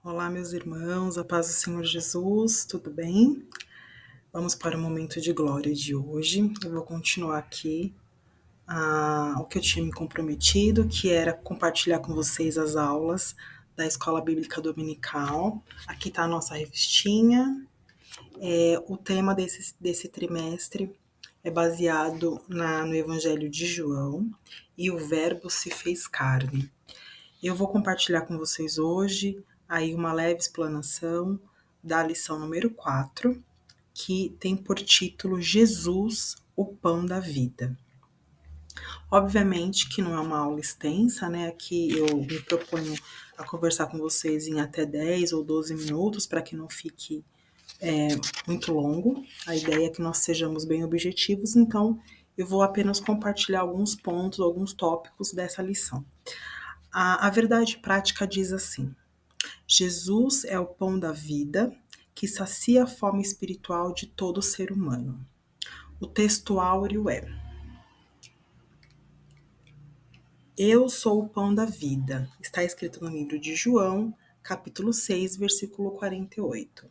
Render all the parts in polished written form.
Olá, meus irmãos, a paz do Senhor Jesus, tudo bem? Vamos para o momento de glória de hoje. Eu vou continuar aqui o que eu tinha me comprometido, que era compartilhar com vocês as aulas da Escola Bíblica Dominical. Aqui está a nossa revistinha. O tema desse trimestre é baseado no Evangelho de João e o Verbo se fez carne. Eu vou compartilhar com vocês hoje aí uma leve explanação da lição número 4, que tem por título Jesus, o pão da vida. Obviamente que não é uma aula extensa, né? Aqui eu me proponho a conversar com vocês em até 10 ou 12 minutos, para que não fique muito longo. A ideia é que nós sejamos bem objetivos, então eu vou apenas compartilhar alguns pontos, alguns tópicos dessa lição. A verdade prática diz assim: Jesus é o pão da vida que sacia a fome espiritual de todo ser humano. O texto áureo é: Eu sou o pão da vida. Está escrito no livro de João, capítulo 6, versículo 48.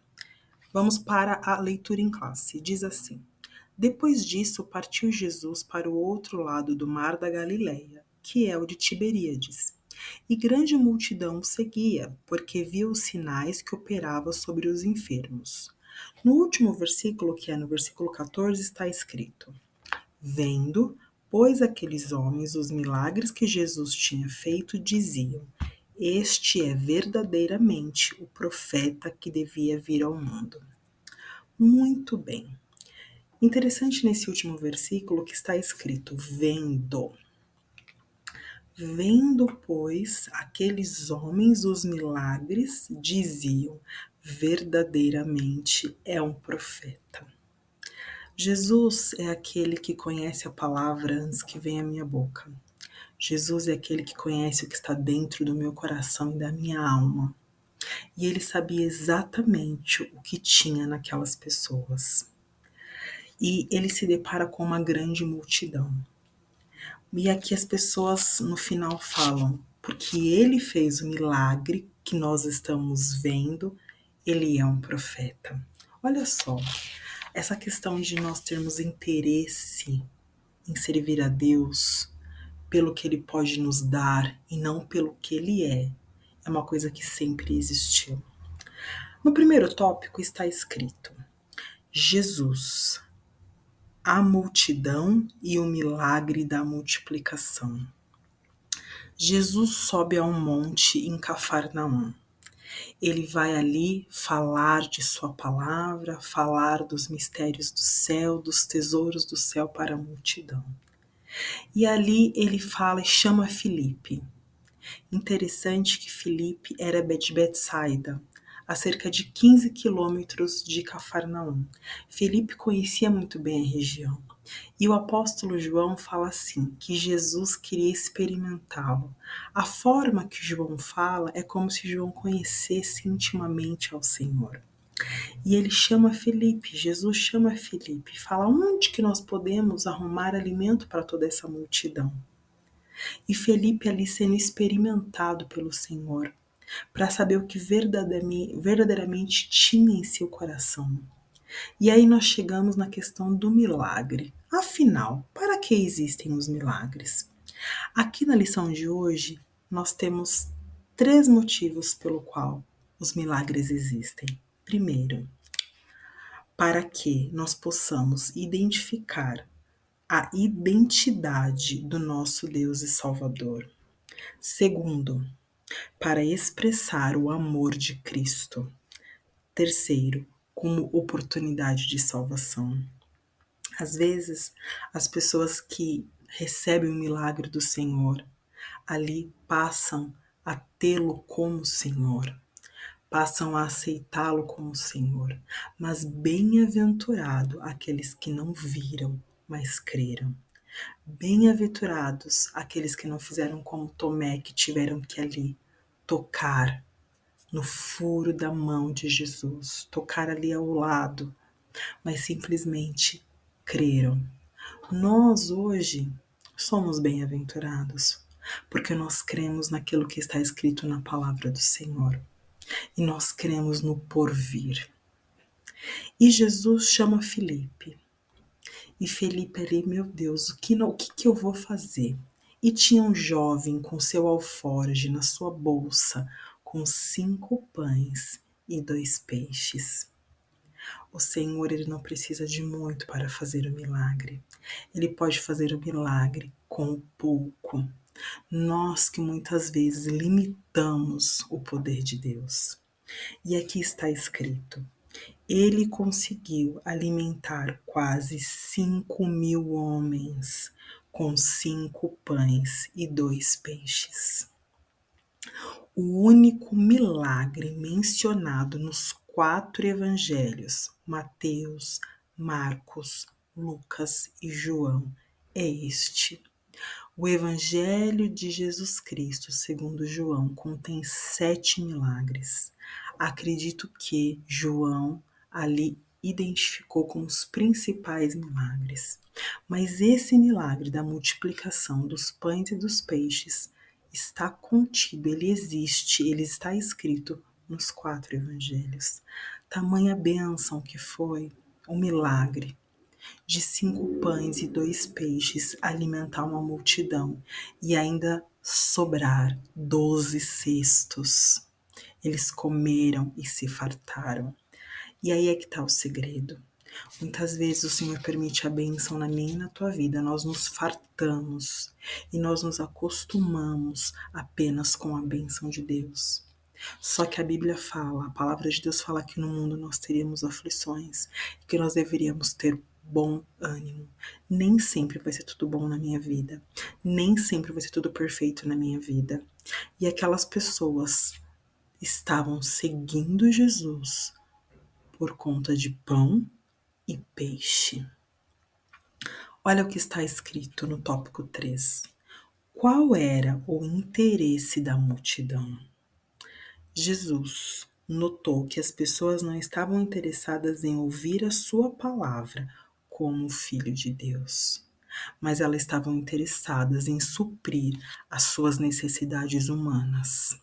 Vamos para a leitura em classe. Diz assim: Depois disso, partiu Jesus para o outro lado do mar da Galileia, que é o de Tiberíades. E grande multidão o seguia, porque via os sinais que operava sobre os enfermos. No último versículo, que é no versículo 14, está escrito: Vendo, pois, aqueles homens os milagres que Jesus tinha feito, diziam: Este é verdadeiramente o profeta que devia vir ao mundo. Muito bem. Interessante nesse último versículo que está escrito: Vendo. Vendo, pois, aqueles homens os milagres, diziam: verdadeiramente é um profeta. Jesus é aquele que conhece a palavra antes que venha à minha boca. Jesus é aquele que conhece o que está dentro do meu coração e da minha alma. E ele sabia exatamente o que tinha naquelas pessoas. E ele se depara com uma grande multidão. E aqui as pessoas no final falam: porque ele fez o milagre que nós estamos vendo, ele é um profeta. Olha só, essa questão de nós termos interesse em servir a Deus pelo que ele pode nos dar e não pelo que ele é uma coisa que sempre existiu. No primeiro tópico está escrito: Jesus, a multidão e o milagre da multiplicação. Jesus sobe a um monte em Cafarnaum. Ele vai ali falar de sua palavra, falar dos mistérios do céu, dos tesouros do céu para a multidão. E ali ele fala e chama Filipe. Interessante que Filipe era de Betsaida, a cerca de 15 quilômetros de Cafarnaum. Filipe conhecia muito bem a região. E o apóstolo João fala assim, que Jesus queria experimentá-lo. A forma que João fala é como se João conhecesse intimamente ao Senhor. E ele chama Filipe, Jesus chama Filipe, fala: onde que nós podemos arrumar alimento para toda essa multidão? E Filipe ali sendo experimentado pelo Senhor, para saber o que verdadeiramente tinha em seu coração. E aí nós chegamos na questão do milagre. Afinal, para que existem os milagres? Aqui na lição de hoje, nós temos 3 motivos pelo qual os milagres existem. Primeiro, para que nós possamos identificar a identidade do nosso Deus e Salvador. Segundo, para expressar o amor de Cristo. Terceiro, como oportunidade de salvação. Às vezes, as pessoas que recebem o milagre do Senhor, ali passam a tê-lo como Senhor, passam a aceitá-lo como Senhor. Mas bem-aventurado aqueles que não viram, mas creram. Bem-aventurados aqueles que não fizeram como Tomé, que tiveram que ali tocar no furo da mão de Jesus, tocar ali ao lado, mas simplesmente creram. Nós hoje somos bem-aventurados, porque nós cremos naquilo que está escrito na palavra do Senhor. e nós cremos no porvir. E Jesus chama Felipe. E Felipe ali, meu Deus, o que eu vou fazer? E tinha um jovem com seu alforje na sua bolsa, com 5 pães e 2 peixes. O Senhor, Ele não precisa de muito para fazer o milagre. Ele pode fazer o milagre com pouco. Nós que muitas vezes limitamos o poder de Deus. E aqui está escrito: ele conseguiu alimentar quase 5.000 homens com 5 pães e 2 peixes. O único milagre mencionado nos 4 evangelhos, Mateus, Marcos, Lucas e João, é este. O Evangelho de Jesus Cristo, segundo João, contém 7 milagres. Acredito que João ali identificou como os principais milagres. Mas esse milagre da multiplicação dos pães e dos peixes está contido, ele existe, ele está escrito nos 4 evangelhos. Tamanha bênção que foi o milagre de 5 pães e 2 peixes alimentar uma multidão e ainda sobrar 12 cestos. Eles comeram e se fartaram. E aí é que está o segredo. Muitas vezes o Senhor permite a bênção na minha e na tua vida, nós nos fartamos e nós nos acostumamos apenas com a bênção de Deus. Só que a Bíblia fala, a palavra de Deus fala que no mundo nós teríamos aflições, que nós deveríamos ter bom ânimo. Nem sempre vai ser tudo bom na minha vida, nem sempre vai ser tudo perfeito na minha vida. E aquelas pessoas estavam seguindo Jesus por conta de pão e peixe. Olha o que está escrito no tópico 3. Qual era o interesse da multidão? Jesus notou que as pessoas não estavam interessadas em ouvir a sua palavra como filho de Deus, mas elas estavam interessadas em suprir as suas necessidades humanas.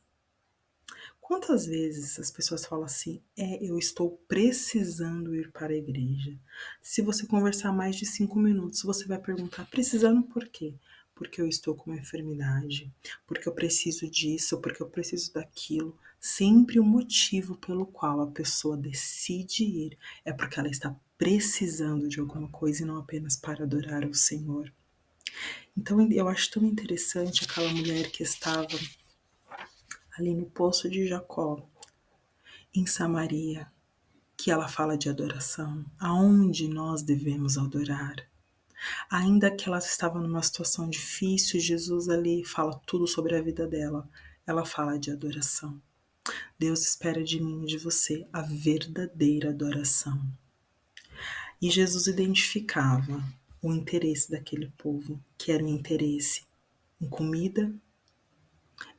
Quantas vezes as pessoas falam assim, eu estou precisando ir para a igreja. Se você conversar mais de 5 minutos, você vai perguntar, precisando por quê? Porque eu estou com uma enfermidade, porque eu preciso disso, porque eu preciso daquilo. Sempre o motivo pelo qual a pessoa decide ir é porque ela está precisando de alguma coisa e não apenas para adorar ao Senhor. Então eu acho tão interessante aquela mulher que estava ali no poço de Jacó, em Samaria, que ela fala de adoração, aonde nós devemos adorar. Ainda que ela estava numa situação difícil, Jesus ali fala tudo sobre a vida dela. Ela fala de adoração. Deus espera de mim e de você a verdadeira adoração. E Jesus identificava o interesse daquele povo, que era um interesse em comida,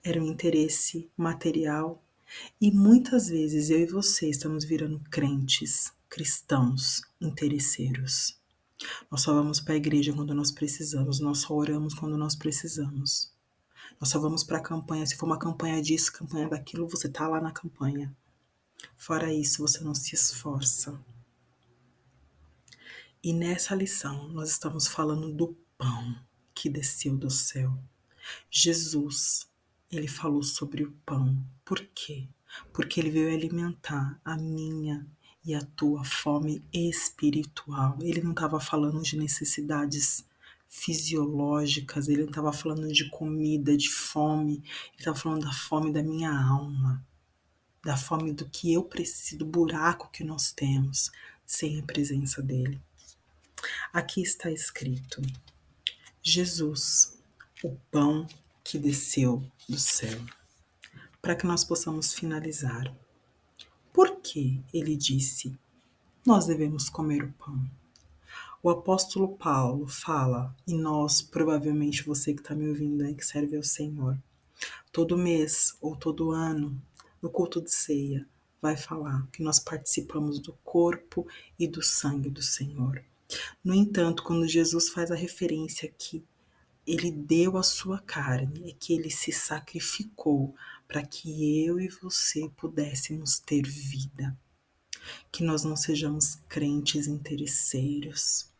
era um interesse material. E muitas vezes eu e você estamos virando crentes, cristãos, interesseiros. Nós só vamos para a igreja quando nós precisamos, nós só oramos quando nós precisamos. Nós só vamos para a campanha, se for uma campanha disso, campanha daquilo, você está lá na campanha. Fora isso, você não se esforça. E nessa lição, nós estamos falando do pão que desceu do céu. Jesus, ele falou sobre o pão. Por quê? Porque ele veio alimentar a minha e a tua fome espiritual. Ele não estava falando de necessidades fisiológicas, ele não estava falando de comida, de fome, ele estava falando da fome da minha alma, da fome do que eu preciso, do buraco que nós temos sem a presença dele. Aqui está escrito: Jesus, o pão que desceu do céu. Para que nós possamos finalizar. Por que ele disse, nós devemos comer o pão? O apóstolo Paulo fala, e nós, provavelmente você que está me ouvindo aí, que serve ao Senhor, todo mês ou todo ano, no culto de ceia, vai falar que nós participamos do corpo e do sangue do Senhor. No entanto, quando Jesus faz a referência aqui, ele deu a sua carne, é que ele se sacrificou para que eu e você pudéssemos ter vida. Que nós não sejamos crentes interesseiros,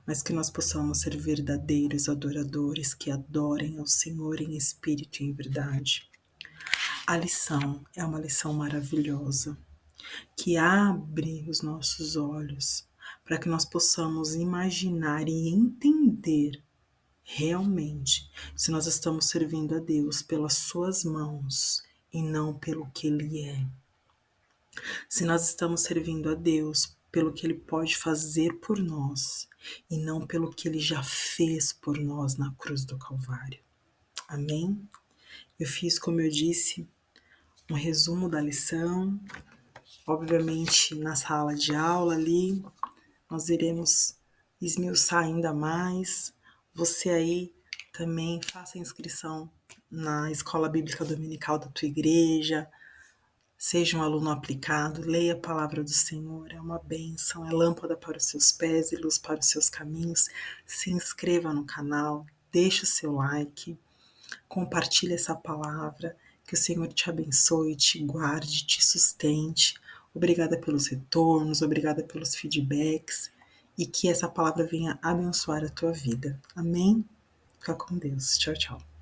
mas que nós possamos ser verdadeiros adoradores que adorem ao Senhor em espírito e em verdade. A lição é uma lição maravilhosa, que abre os nossos olhos para que nós possamos imaginar e entender realmente se nós estamos servindo a Deus pelas suas mãos e não pelo que Ele é. Se nós estamos servindo a Deus pelo que Ele pode fazer por nós e não pelo que Ele já fez por nós na cruz do Calvário. Amém? Eu fiz, como eu disse, um resumo da lição. Obviamente, na sala de aula ali, nós iremos esmiuçar ainda mais. Você aí também faça a inscrição na Escola Bíblica Dominical da tua igreja. Seja um aluno aplicado, leia a palavra do Senhor, é uma bênção, é lâmpada para os seus pés e luz para os seus caminhos. Se inscreva no canal, deixe o seu like, compartilhe essa palavra, que o Senhor te abençoe, te guarde, te sustente. Obrigada pelos retornos, obrigada pelos feedbacks e que essa palavra venha abençoar a tua vida. Amém? Fica com Deus. Tchau, tchau.